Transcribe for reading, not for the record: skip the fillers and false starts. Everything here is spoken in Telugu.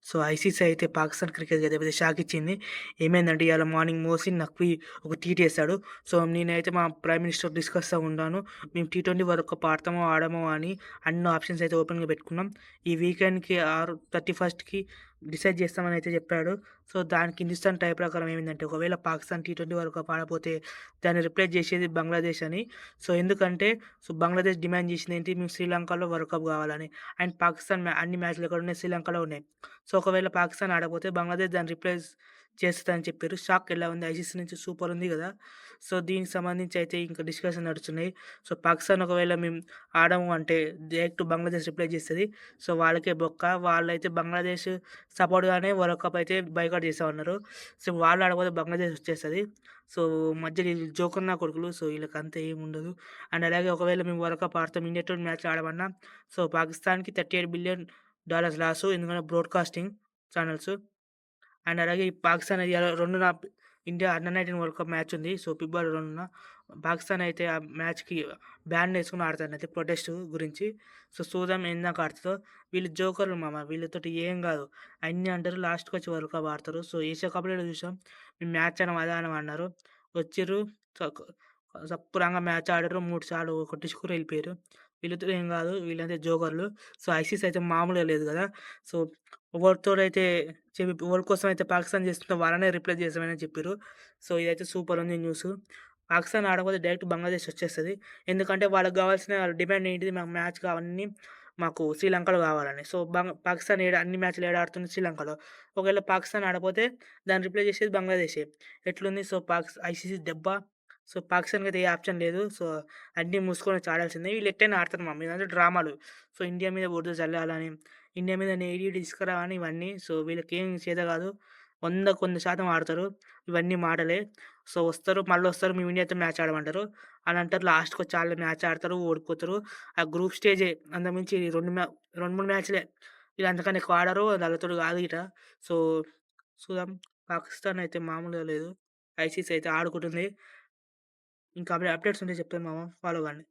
సో, ఐసీసీ అయితే పాకిస్తాన్ క్రికెట్‌కి అయితే పెద్ద షాక్ ఇచ్చింది. ఏమైందంటే ఇయాల మార్నింగ్ మోసిన్ నక్వీ ఒక ట్వీట్ చేశాడు. సో, నేనైతే మా ప్రైమ్ మినిస్టర్‌తో డిస్కస్‌తో ఉన్నాను. మేము టీ20 వరల్డ్ కప్ ఆడతామో, ఆడమో అని అన్ని ఆప్షన్స్ అయితే ఓపెన్‌గా పెట్టుకున్నాం. ఈ వీకెండ్‌కి 31కి డిసైడ్ చేస్తామని అయితే చెప్పాడు. సో, దానికి హిందుస్థాన్ టై ప్రకారం ఏమైందంటే ఒకవేళ పాకిస్తాన్ టీ20 వరల్డ్ కప్ ఆడకపోతే దాన్ని రిప్లేస్ చేసేది బంగ్లాదేశ్ అని. సో, ఎందుకంటే బంగ్లాదేశ్ డిమాండ్ చేసిందేంటి మేము శ్రీలంకలో వరల్డ్ కప్ కావాలని. అండ్ పాకిస్తాన్ అన్ని మ్యాచ్‌లు ఎక్కడున్నాయి శ్రీలంకలో ఉన్నాయి. సో, ఒకవేళ పాకిస్తాన్ ఆడకపోతే బంగ్లాదేశ్ దాన్ని రిప్లేస్ చేస్తదని చెప్పారు. షాక్ ఎలా ఉంది? ఐసీసీ నుంచి సూపర్ ఉంది గదా! సో, దీనికి సంబంధించి అయితే ఇంకా డిస్కషన్ నడుస్తున్నాయి. సో, పాకిస్తాన్ ఒకవేళ మేము ఆడము అంటే డైరెక్ట్ బంగ్లాదేశ్ రిప్లేస్ చేస్తది. సో, వాళ్ళకే బొక్క. వాళ్ళైతే బంగ్లాదేశ్ సపోర్ట్‌గానే వరల్డ్ కప్ అయితే బాయ్కాట్ చేస్తామన్నారు. సో, వాళ్ళు ఆడకపోతే బంగ్లాదేశ్ వచ్చేస్తది. సో, మధ్యలో ఈళ్ళు జోకర్ నా కొడుకులు. సో, ఈళ్ళకంతా ఏముండదు. అండ్ అలాగే ఒకవేళ మేము వరల్డ్ కప్ ఆడతాం ఇండియాతోని మ్యాచ్ ఆడమన్నా సో, పాకిస్తాన్‌కి $38 బిలియన్ లాసు. ఎందుకంటే బ్రాడ్‌కాస్టింగ్ ఛానెల్స్. అండ్ అలాగే ఈ పాకిస్తాన్ ఇయాల 2న India under 19 world cup match ఉంది. సో, ఫిబ్రవరి 2న పాకిస్తాన్ అయితే ఆ మ్యాచ్‌కి బ్యాన్ యేసుకొని ఆడతారంట ప్రొటెస్ట్ గురించి. సో, చూద్దాం ఎందాక ఆడుతదో. వీళ్ళు జోకర్లు మామ. వీళ్ళతోటి ఏం గాదు. అన్నీ అంటారు లాస్ట్‌కొచ్చి వరల్డ్ కప్ ఆడతారు. సో, ఏషియా కప్‌లో చూసాం. మేము మ్యాచ్ ఆడం, అది ఆడం అన్నారు. వచ్చిర్రు సక్ సప్పురంగా మ్యాచ్ ఆడిర్రు. 3 సార్లు కొట్టించుకుర్రు ఎళ్ళిపోయిర్రు. వీళ్ళతో ఏం గాదు. వీళ్ళంతే జోకర్లు. సో, ఐసీసీ అయితే మామూలుగా లేదు గదా! సో, ఎవరితోనైతే ఎవరి కోసమైతే పాకిస్తాన్ చేస్తుందో వాళ్ళనే రిప్లేస్ చేస్తామని చెప్పిర్రు. సో, ఇదైతే సూపర్ ఉంది న్యూసు. పాకిస్తాన్ ఆడకపోతే డైరెక్ట్ బంగ్లాదేశ్ వచ్చేస్తది. ఎందుకంటే వాళ్ళకి గావాల్సిన డిమాండ్ ఏంటిది? మాకు మ్యాచ్ అవన్నీ మాకు శ్రీలంకలో గావాలని. సో, పాకిస్తాన్ అన్ని మ్యాచ్‌లు ఏడ ఆడుతుంది? శ్రీలంకలో. ఒకవేళ పాకిస్తాన్ ఆడపోతే దాన్ని రిప్లేస్ చేసేది బంగ్లాదేశే. ఎట్లుంది? సో, ఐసీసీ దెబ్బ. సో, పాకిస్తాన్‌కైతే ఏ ఆప్షన్ లేదు. సో, అన్నీ మూసుకొనొచ్చి ఆడాల్సిందే. వీళ్ళు ఎట్టైనా ఆడతారు మమ్మీ. ఇదంతా డ్రామాలు. సో, ఇండియా మీద బురద జల్లాలని, ఇండియా మీద నెగిటివిటీ తీసుకురావని ఇవన్నీ. సో, వీళ్ళకేం చేత కాదు. 100కి 100% ఆడతారు. ఇవన్నీ మాటలే. సో, వస్తారు మళ్ళొస్తారు మేము ఇండియాతో మ్యాచ్ ఆడమంటారు. అని అంటారు. లాస్ట్‌కొచ్చి ఆళ్ళే మ్యాచ్ ఆడతారు, ఓడిపోతారు. ఆ గ్రూప్ స్టేజే అంతకుమించి 2, 3 మ్యాచ్‌లే. వీళ్ళు అంతకన్నా ఎక్కువ ఆడరు. అది ఆళ్ళతోటి కాదు ఇట. సో, చూద్దాం. పాకిస్తాన్ అయితే మామూలుగా లేదు. ఐసీసీ అయితే ఆడుకుంటుంది. ఇంకా అప్డేట్స్ ఉంటే చెప్తాను మామ. ఫాలో కండి.